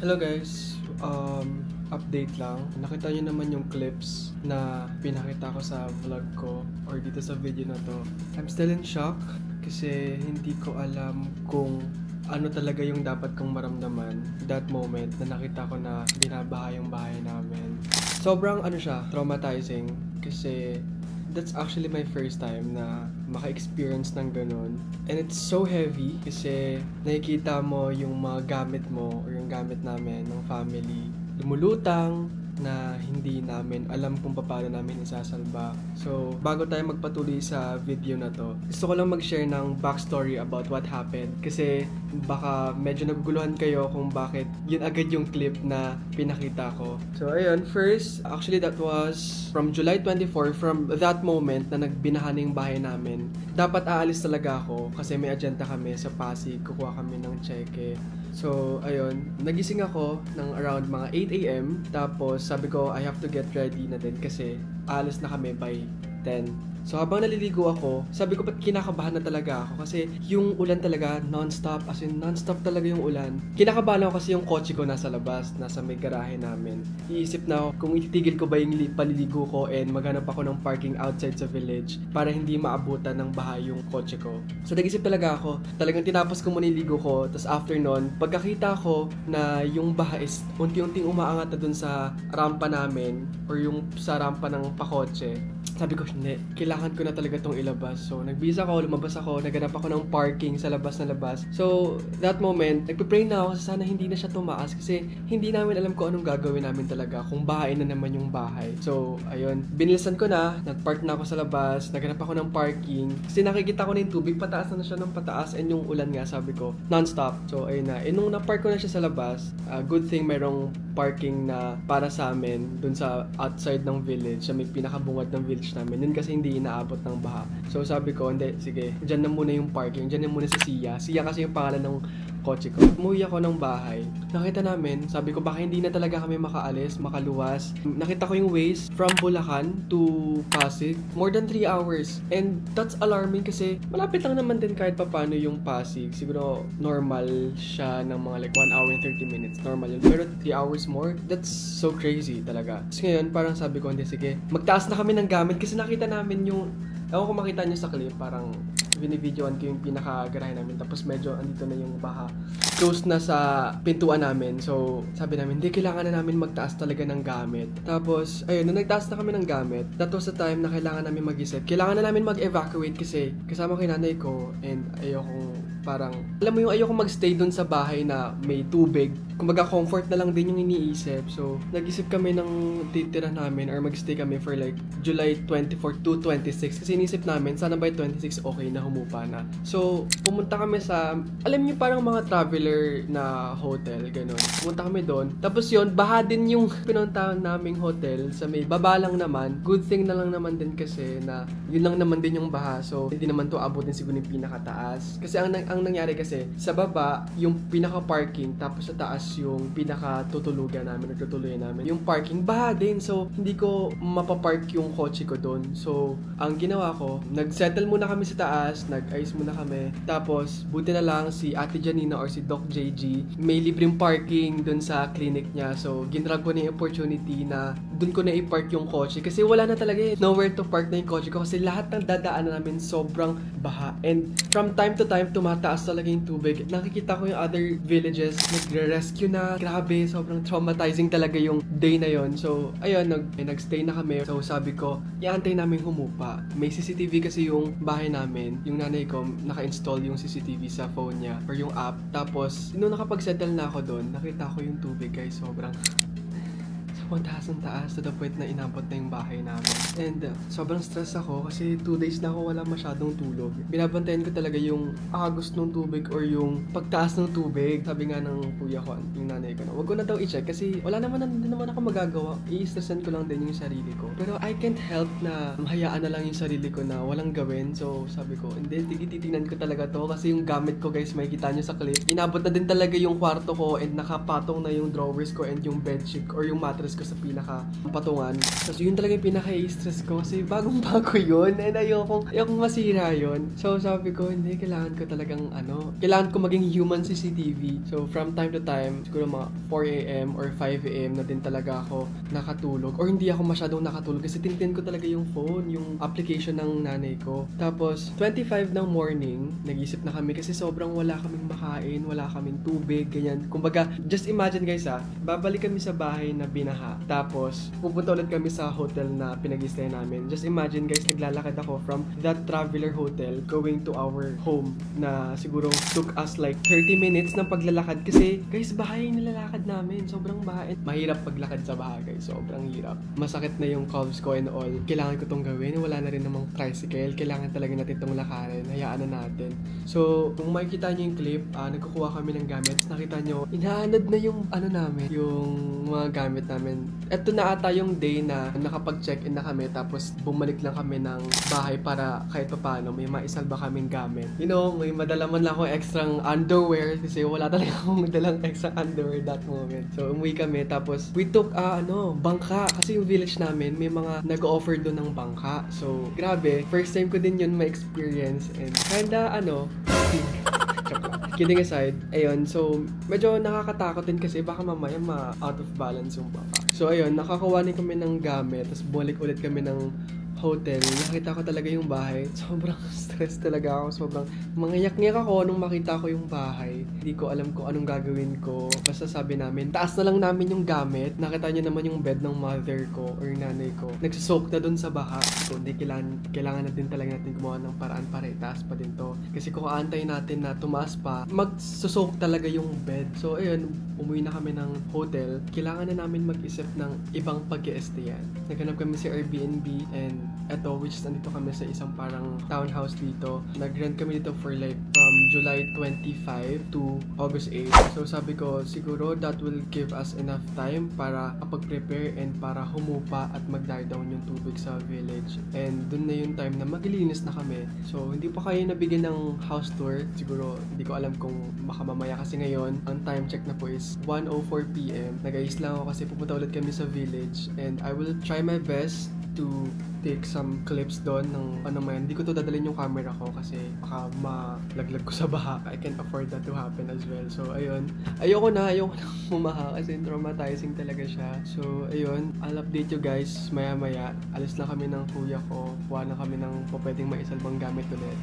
Hello guys, update lang. Nakita nyo naman yung clips na pinakita ko sa vlog ko or dito sa video na to. I'm still in shock kasi hindi ko alam kung ano talaga yung dapat kong maramdaman that moment na nakita ko na binabaha yung bahay namin. Sobrang traumatizing kasi that's actually my first time na maka-experience ng ganun. And it's so heavy kasi nakikita mo yung mga gamit mo or yung gamit namin ng family lumulutang na hindi namin alam kung paano namin isasalba. So, bago tayo magpatuloy sa video na to, gusto ko lang mag-share ng backstory about what happened kasi baka medyo naguguluhan kayo kung bakit yun agad yung clip na pinakita ko. So, ayun, first, actually that was from July 24, from that moment na nagbinaha na yung bahay namin. Dapat aalis talaga ako kasi may agenda kami sa Pasig, kukuha kami ng cheque. So, ayun, nagising ako ng around mga 8 AM, tapos sabi ko, I have to get ready na din kasi aalis na kami by 10. So, habang naliligo ako, sabi ko, ba't kinakabahan na talaga ako? Kasi yung ulan talaga, non-stop, as in non-stop talaga yung ulan. Kinakabahan ako kasi yung kotse ko nasa labas, nasa may garahe namin. Iisip na ako kung ititigil ko ba yung paliligo ko and maghanap ako ng parking outside sa village para hindi maabutan ng baha yung kotse ko. So, nag-isip talaga ako. Talagang tinapos ko muna yung ligo ko, tapos after nun, pagkakita ko na yung baha is unti-unting umaangat na dun sa rampa namin or yung sa rampa ng pakotse, sabi ko, hindi, kailangan ko na talaga itong ilabas. So, nagbisa ako, lumabas ako, naganap ako ng parking sa labas na labas. So, that moment, nagpipray na ako sana hindi na siya tumaas kasi hindi namin alam kung anong gagawin namin talaga kung bahay na naman yung bahay. So, ayun, binilisan ko na, nagpark na ako sa labas, naganap ako ng parking kasi nakikita ko na yung tubig, pataas na siya ng pataas and yung ulan nga, sabi ko, non-stop. So, ayun na. Nung na-park ko na siya sa labas, good thing mayroong parking na para sa amin dun sa outside ng village, sa may pinakabungad ng village namin. Yun kasi hindi inaabot ng baha. So sabi ko, hindi, sige, dyan na muna yung parking, dyan na muna sa Sia. Sia kasi yung pangalan ng kotse ko. Umuwi ako ng bahay. Nakita namin, sabi ko baka hindi na talaga kami makaalis, makaluwas. Nakita ko yung ways from Bulacan to Pasig. More than 3 hours. And that's alarming kasi malapit lang naman din kahit papano yung Pasig. Siguro normal siya ng mga like 1 hour and 30 minutes. Normal yun. Pero 3 hours more, that's so crazy talaga. So ngayon, parang sabi ko, hindi, sige, magtaas na kami ng gamit kasi nakita namin yung, ako kung makita nyo sa clip, parang binibidyoan ko yung pinakagarahe namin tapos medyo andito na yung baha. Close na sa pintuan namin. So, sabi namin, hindi, kailangan na namin magtaas talaga ng gamit. Tapos, ayun, nung nagtaas na kami ng gamit, that was the time na kailangan namin mag-isip. Kailangan na namin mag-evacuate kasi kasama ko yung nanay ko and ayokong parang, alam mo yung ayokong magstay dun sa bahay na may tubig. Kumbaga, comfort na lang din yung iniisip. So, nag-isip kami ng titira namin or magstay kami for like July 24 to 26 kasi inisip namin, sana by 26 okay na, humupa na. So, pumunta kami sa, alam niyo parang mga traveler na hotel, ganun. Pumunta kami doon. Tapos yun, baha din yung pinuntahan naming hotel sa may baba lang naman. Good thing na lang naman din kasi na yun lang naman din yung baha. So, hindi naman to abutin siguro yung pinakataas. Kasi ang nangyari kasi, sa baba, yung pinaka-parking, tapos sa taas yung pinaka-tutulugan namin, tutuluyan namin. Yung parking, baha din. So, hindi ko mapapark yung kotse ko doon. So, ang ginawa ko, nag-settle muna kami sa taas, nag-ayos muna kami. Tapos, buti na lang si Ate Janina or si Doc JG, may libreng parking dun sa clinic niya. So, ginrab ko na yung opportunity na dun ko na i-park yung kotse. Kasi wala na talaga nowhere to park na yung kotse ko. Kasi lahat ng dadaanan namin sobrang baha. And from time to time, tumataas talaga yung tubig. Nakikita ko yung other villages, nagre-rescue na. Grabe, sobrang traumatizing talaga yung day na yon. So, ayun, nag-stay na kami. So, sabi ko, iantay namin humupa. May CCTV kasi yung bahay namin. Yung nanay ko, naka-install yung CCTV sa phone niya or yung app. Tapos, nung nakapag-settle na ako doon, nakita ko yung tubig, guys. Sobrang taas ng taas to the point na inabot na yung bahay namin. And sobrang stress ako kasi 2 days na ako wala masyadong tulog. Binabantayan ko talaga yung agos ng tubig or yung pagtaas ng tubig. Sabi nga ng kuya ko, yung nanay ko na, wag ko na daw i-check kasi wala naman ako magagawa. I-stressan ko lang din yung sarili ko. Pero I can't help na hayaan na lang yung sarili ko na walang gawin. So sabi ko, hindi, titignan ko talaga to kasi yung gamit ko, guys, makikita nyo sa clip. Inabot na din talaga yung kwarto ko and nakapatong na yung drawers ko and yung bedsheet ko or yung mattress ko ko sa pinaka-patungan. Tapos yun talaga yung pinaka-stress ko kasi bagong-bago yun and ayokong masira yun. So sabi ko, hindi, kailangan ko talagang kailangan ko maging human CCTV. So from time to time, siguro mga 4 AM or 5 AM na din talaga ako nakatulog or hindi ako masyadong nakatulog kasi tintin ko talaga yung phone, yung application ng nanay ko. Tapos 25 ng morning, nag-isip na kami kasi sobrang wala kaming makain, wala kaming tubig, ganyan. Kumbaga, just imagine guys babalik kami sa bahay na binaha. Tapos, pupunta ulit kami sa hotel na pinag-stay namin. Just imagine guys, naglalakad ako from that Traveler Hotel going to our home na siguro took us like 30 minutes ng paglalakad kasi guys, bahay yung nilalakad namin. Sobrang bahay. Mahirap paglakad sa bahay guys. Sobrang hirap. Masakit na yung calves ko and all. Kailangan ko tong gawin. Wala na rin namang tricycle. Kailangan talaga natin tong lakarin. Hayaan na natin. So, kung makikita nyo yung clip, nagkukuha kami ng gamit. Nakita nyo, inaanad na yung namin, yung mga gamit namin. Ito na ata yung day na nakapag-check-in na kami tapos bumalik lang kami ng bahay para kahit pa paano may maisalba kaming gamit. You know, may madala man lang ako extrang underwear kasi wala talaga akong dalang extra underwear that moment. So, umuwi kami tapos we took bangka kasi yung village namin may mga nag-offer doon ng bangka. So, grabe. First time ko din yun ma-experience and kinda kidding aside, ayun, so medyo nakakatakot din kasi baka mamaya ma-out of balance yung baka. So ayun, nakakuha din kami ng gamit, tapos bumalik ulit kami ng hotel. Nakita ko talaga yung bahay. Sobrang stress talaga ako. Sobrang mangiyak-ngiyak ako nung makita ko yung bahay. Hindi ko alam kung anong gagawin ko. Basta sabi namin, taas na lang namin yung gamit. Nakita niyo naman yung bed ng mother ko or nanay ko. Nagsusoak na dun sa baha. So, hindi kailangan na din talaga natin gumawa ng paraan para itaas pa din to. Kasi kung aantayin natin na tumaas pa, magsusoak talaga yung bed. So, ayun, umuwi na kami ng hotel. Kailangan na namin mag-isip ng ibang pag-i-stayan. Naghanap kami sa Airbnb and eto, which is nandito kami sa isang parang townhouse dito. Nag-rent kami dito for like from July 25 to August 8. So sabi ko, siguro that will give us enough time para kapag-prepare and para humupa at mag-die down yung tubig sa village. And dun na yung time na maglilinis na kami. So hindi pa kayo nabigyan ng house tour. Siguro hindi ko alam kung baka mamaya kasi ngayon, ang time check na po is 1:04 PM. Nag-ayos lang ako kasi pupunta ulit kami sa village and I will try my best to take some clips doon ng hindi ko to dadalhin yung camera ko kasi baka malaglag ko sa baha. I can't afford that to happen as well. So ayun, ayoko na bumaha kasi traumatizing talaga siya. So ayun, I'll update you guys maya maya. Alis lang kami ng kuya ko, kuha na kami ng pwedeng maisalbang gamit ulit.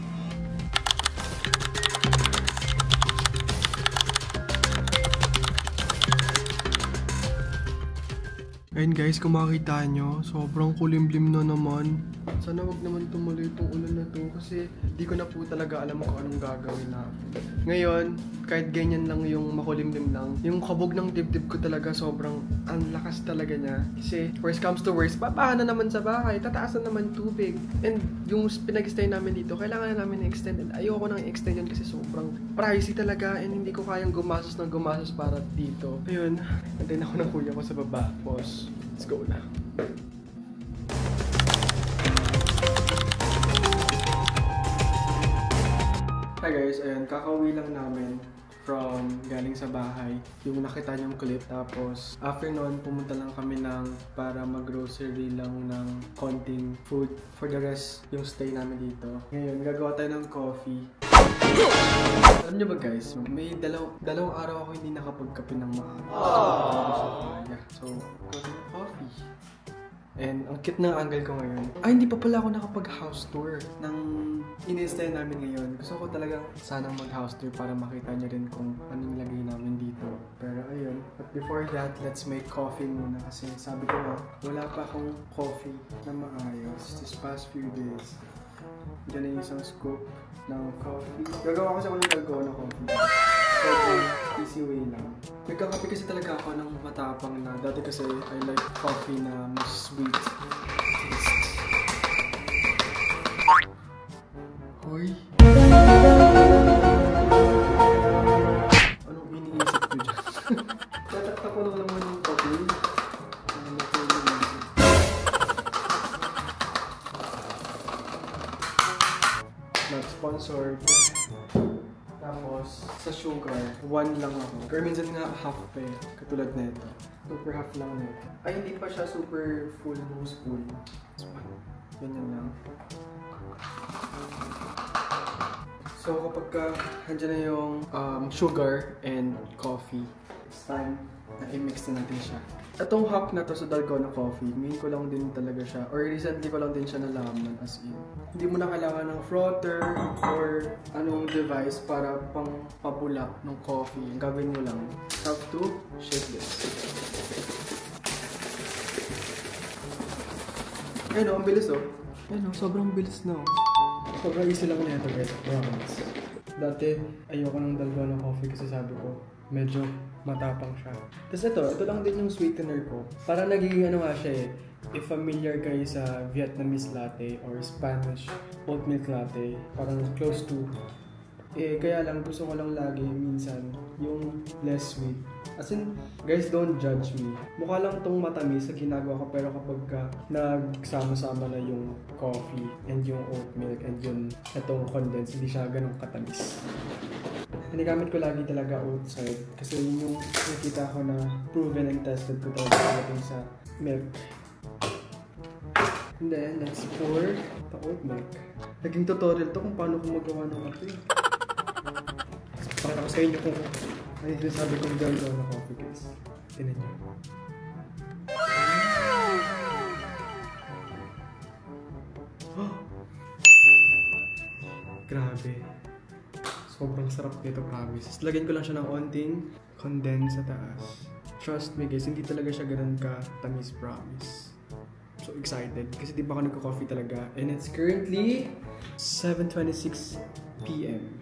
Ayun guys, kung makikita nyo, sobrang kulimlim na naman. Sana wag naman tumuloy itong ulan na to kasi di ko na po talaga alam kung anong gagawin na. Ngayon, kahit ganyan lang yung makulimlim lang, yung kabog ng dibdib ko talaga sobrang ang lakas talaga niya. Kasi worst comes to worst, papahan na naman sa bahay, tataas na naman tubig. And yung pinag-stay namin dito, kailangan na namin i-extend. And ayoko nang i-extend yun kasi sobrang pricey talaga and hindi ko kayang gumastos para dito. Ayun, antayin ako ng kuya ko sa baba. Boss, let's go na. Hi guys, ayun, kakauwi lang namin from galing sa bahay. Yung nakita niyong clip. Tapos, after nun, pumunta lang kami para mag-grocery lang ng konting food. For the rest, yung stay namin dito. Ngayon, gagawa tayo ng coffee. Alam niyo ba guys, may dalawang araw ako hindi nakapagkape ng maaga. So, coffee. And ang cute ng angle ko ngayon. Ay, hindi pa pala ako nakapag-house tour ng in-stay namin ngayon. Gusto ko talagang sanang mag-house tour para makita niyo rin kung anong lagay namin dito. Pero ayun, but before that, let's make coffee muna kasi sabi ko nga, wala pa akong coffee na maayos this past few days. Diyan na yung isang scoop ng coffee. Gagawa ko sa walang gagawa ng coffee. So, easy way lang. Nagkakape kasi talaga ako ng matapang na. Dati kasi I like coffee na mas sweet. Hoy! Anong iniisip ko dyan? Tataktak ko lang naman yung coffee. Not sponsored. Tapos, sa sugar, 1 lang ako. Pero minsan nga half pa eh. Katulad na ito. Super half lang na ito. Ay, hindi pa siya super full no spoon. Ganyan lang. So, kapag handyan na yung sugar and coffee, it's time na i-mix na natin siya. Itong hack na to sa Dalgona Coffee, main ko lang din talaga siya, or recently ko lang din siya nalaman as in. Hindi mo na kailangan ng frother or anong device para pang pabula ng coffee. Ang gawin mo lang, have to shake this. Ayun o, ang bilis o. Ayun o, sobrang bilis na o. Sobrang easy lang na ito guys, promise. Dati, ayoko ng Dalgona Coffee kasi sabi ko, medyo matapang siya. Tapos ito lang din yung sweetener ko. Para nagiging ano nga siya eh, if familiar kayo sa Vietnamese latte or Spanish oat milk latte, parang close to. Kaya lang gusto ko lang lagi minsan yung less sweet. As in, guys, don't judge me. Mukha lang tong matamis sa ginagawa ko, pero kapag nagsama-sama na yung coffee and yung oat milk and yung itong condensed, hindi siya ganun katamis. Ginagamit ko lagi talaga oat side kasi yun yung nakita ko na proven and tested ko talaga sa milk. And then, let's pour the oat milk. Naging tutorial to kung paano ko magawa ng kape. Pakita ko sa inyo kung ano yung sinasabi kong Dalgona Coffee guys. Tinan nyo. Oh! Grabe. Sobrang sarap nito, promise. Lagyan ko lang siya ng onting condense sa taas. Trust me guys, hindi talaga siya ganun ka-tamis, promise. So excited kasi di ba ako nagko-coffee talaga. And it's currently 7:26 PM.